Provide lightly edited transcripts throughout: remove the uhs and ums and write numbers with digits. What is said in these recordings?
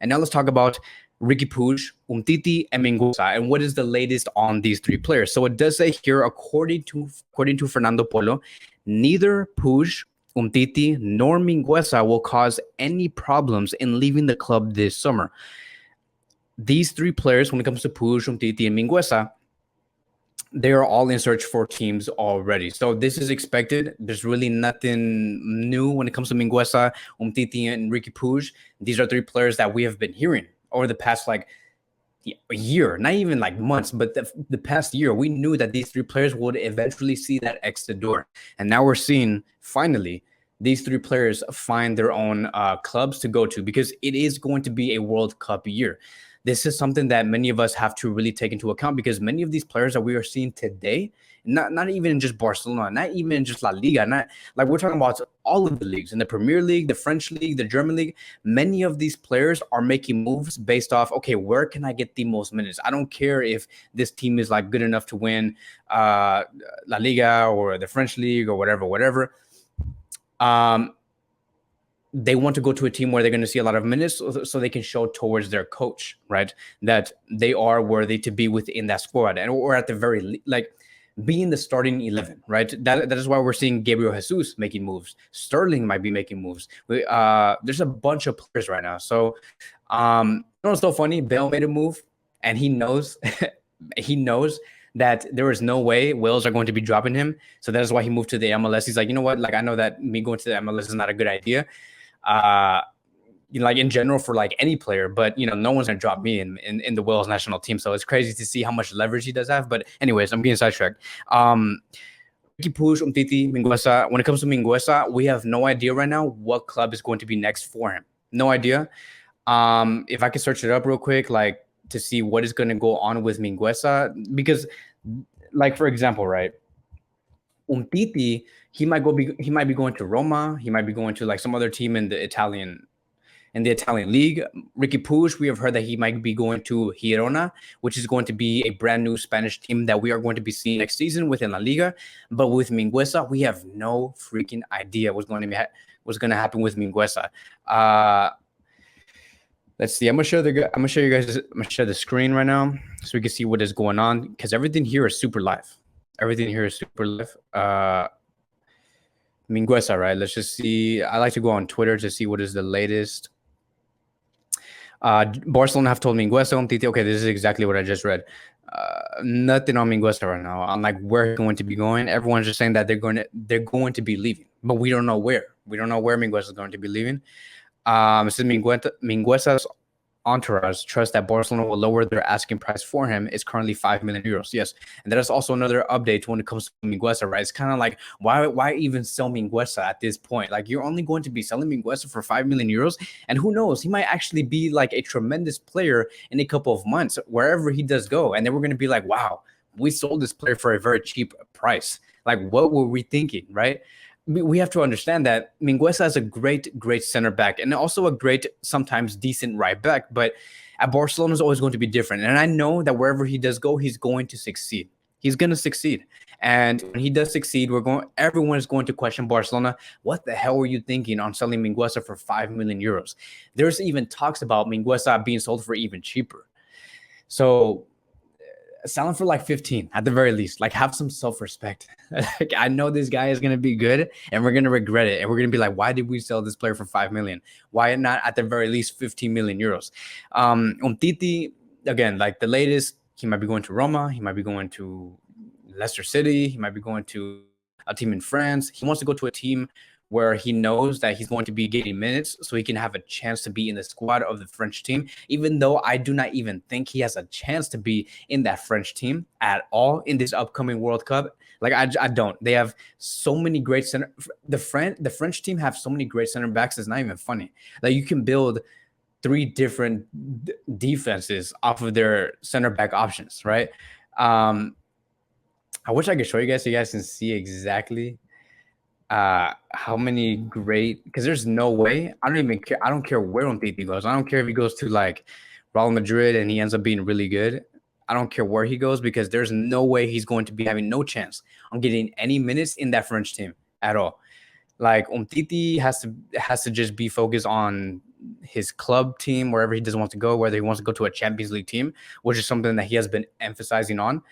And now let's talk about Riqui Puig, Umtiti, and Mingueza, and what is the latest on these three players. So it does say here, according to Fernando Polo, neither Puig, Umtiti, nor Mingueza will cause any problems in leaving the club this summer. These three players, when it comes to Puig, Umtiti, and Mingueza, they are all in search for teams already. So this is expected. There's really nothing new when it comes to Mingueza, Umtiti, and Riqui Puig. These are three players that we have been hearing over the past a year, not even like months, but the past year. We knew that these three players would eventually see that exit door. And now we're seeing finally these three players find their own clubs to go to, because it is going to be a World Cup year. This is something that many of us have to really take into account, because many of these players that we are seeing today, not even just Barcelona, not even just La Liga, not like we're talking about all of the leagues, in the Premier League, the French League, the German League. Many of these players are making moves based off, okay, where can I get the most minutes? I don't care if this team is like good enough to win La Liga or the French League or whatever. They want to go to a team where they're going to see a lot of minutes, so they can show towards their coach, right, that they are worthy to be within that squad, and or at the very be in the starting 11, right? That is why we're seeing Gabriel Jesus making moves. Sterling might be making moves. There's a bunch of players right now. So, it's so funny. Bale made a move, and he knows he knows that there is no way Wales are going to be dropping him. So that is why he moved to the MLS. He's like, you know what? Like, I know that me going to the MLS is not a good idea. Like in general for like any player, but no one's gonna drop me in the Wales national team. So it's crazy to see how much leverage he does have. But anyways, I'm getting sidetracked. Riqui Puig, Umtiti, Mingueza. When it comes to Mingueza, we have no idea right now what club is going to be next for him. No idea. If I can search it up real quick, like to see what is going to go on with Mingueza, because like for example, right, Umtiti, he might be going to Roma. He might be going to like some other team in the Italian league. Riqui Puig, we have heard that he might be going to Girona, which is going to be a brand new Spanish team that we are going to be seeing next season within La Liga. But with Mingueza, we have no freaking idea what's going to happen with Mingueza. Let's see. I'm gonna show you guys. I'm gonna share the screen right now so we can see what is going on, because everything here is super live. Mingueza, right? Let's just see. I like to go on Twitter to see what is the latest. Barcelona have told Mingueza, Umtiti. Okay, this is exactly what I just read. Nothing on Mingueza right now. On like where he's going to be going. Everyone's just saying that they're going to be leaving, but we don't know where. We don't know where Mingueza is going to be leaving. It says Mingueza's entourage trusts that Barcelona will lower their asking price for him. It's currently 5 million euros. Yes, and that is also another update when it comes to Mingueza, right? It's kind of like why even sell Mingueza at this point? Like, you're only going to be selling Mingueza for 5 million euros, and who knows, he might actually be like a tremendous player in a couple of months wherever he does go, and then we're going to be like, wow, we sold this player for a very cheap price. Like, what were we thinking, right? We have to understand that Mingueza is a great center back, and also a great, sometimes decent right back. But at Barcelona is always going to be different. And I know that wherever he does go, he's going to succeed. He's going to succeed. And when he does succeed, everyone is going to question Barcelona. What the hell were you thinking on selling Mingueza for 5 million euros? There's even talks about Mingueza being sold for even cheaper. So sell him for like 15 at the very least. Like, have some self-respect. Like, I know this guy is going to be good, and we're going to regret it. And we're going to be like, why did we sell this player for 5 million? Why not at the very least 15 million euros? Umtiti, again, like the latest, he might be going to Roma. He might be going to Leicester City. He might be going to a team in France. He wants to go to a team where he knows that he's going to be getting minutes, so he can have a chance to be in the squad of the French team, even though I do not even think he has a chance to be in that French team at all in this upcoming World Cup. Like, I don't. They have so many great the French team have so many great center backs, it's not even funny. Like, you can build 3 different defenses off of their center back options, right? I wish I could show you guys so you guys can see exactly how many great, because there's no way. I don't even care. I don't care where Umtiti goes. I don't care if he goes to like Real Madrid and he ends up being really good. I don't care where he goes, because there's no way he's going to be having no chance on getting any minutes in that French team at all. Like, Umtiti has to just be focused on his club team, wherever he doesn't want to go, whether he wants to go to a Champions League team, which is something that he has been emphasizing on.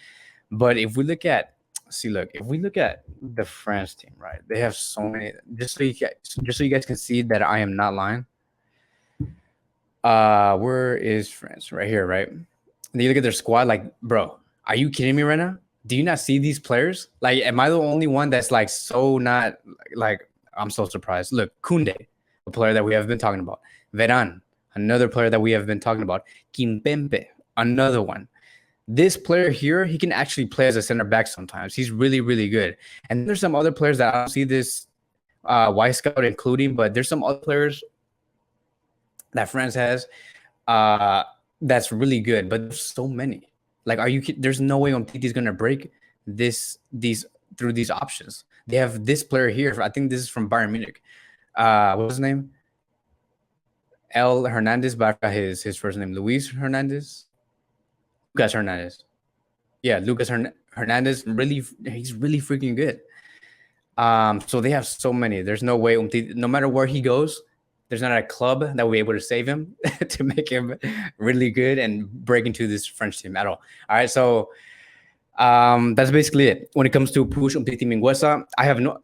But if we look at the France team, right? They have so many. Just so you guys can see that I am not lying. Where is France? Right here, right? And you look at their squad, like, bro, are you kidding me right now? Do you not see these players? Like, am I the only one that's like so not like? I'm so surprised. Look, Kunde, a player that we have been talking about. Veran, another player that we have been talking about. Kimpembe, another one. This player here, he can actually play as a center back sometimes. He's really, really good. And there's some other players that I don't see this Y Scout including, but there's some other players that France has that's really good. But there's so many. Like, there's no way Umtiti is gonna break these through these options. They have this player here. I think this is from Bayern Munich. What's his name? L. Hernandez, but I forgot his first name. Luis Hernandez. Lucas Hernandez. Yeah, Lucas Hernandez. He's really freaking good. So they have so many. There's no way Umtiti, no matter where he goes, there's not a club that will be able to save him to make him really good and break into this French team at all. All right, so that's basically it. When it comes to Puig, Umtiti, Mingueza, I have no.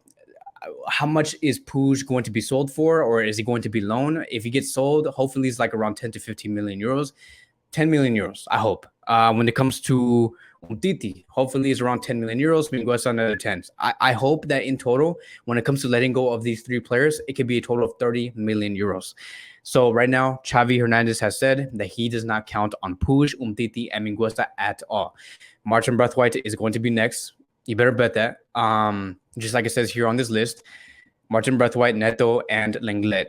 How much is Puig going to be sold for, or is he going to be loaned? If he gets sold, hopefully it's like around 10 to 15 million euros. 10 million euros, I hope. When it comes to Umtiti, hopefully it's around 10 million euros. Mingueza another 10. I hope that in total, when it comes to letting go of these three players, it could be a total of 30 million euros. So right now, Xavi Hernandez has said that he does not count on Puig, Umtiti, and Mingueza at all. Martin Braithwaite is going to be next. You better bet that. Just like it says here on this list, Martin Braithwaite, Neto, and Lenglet.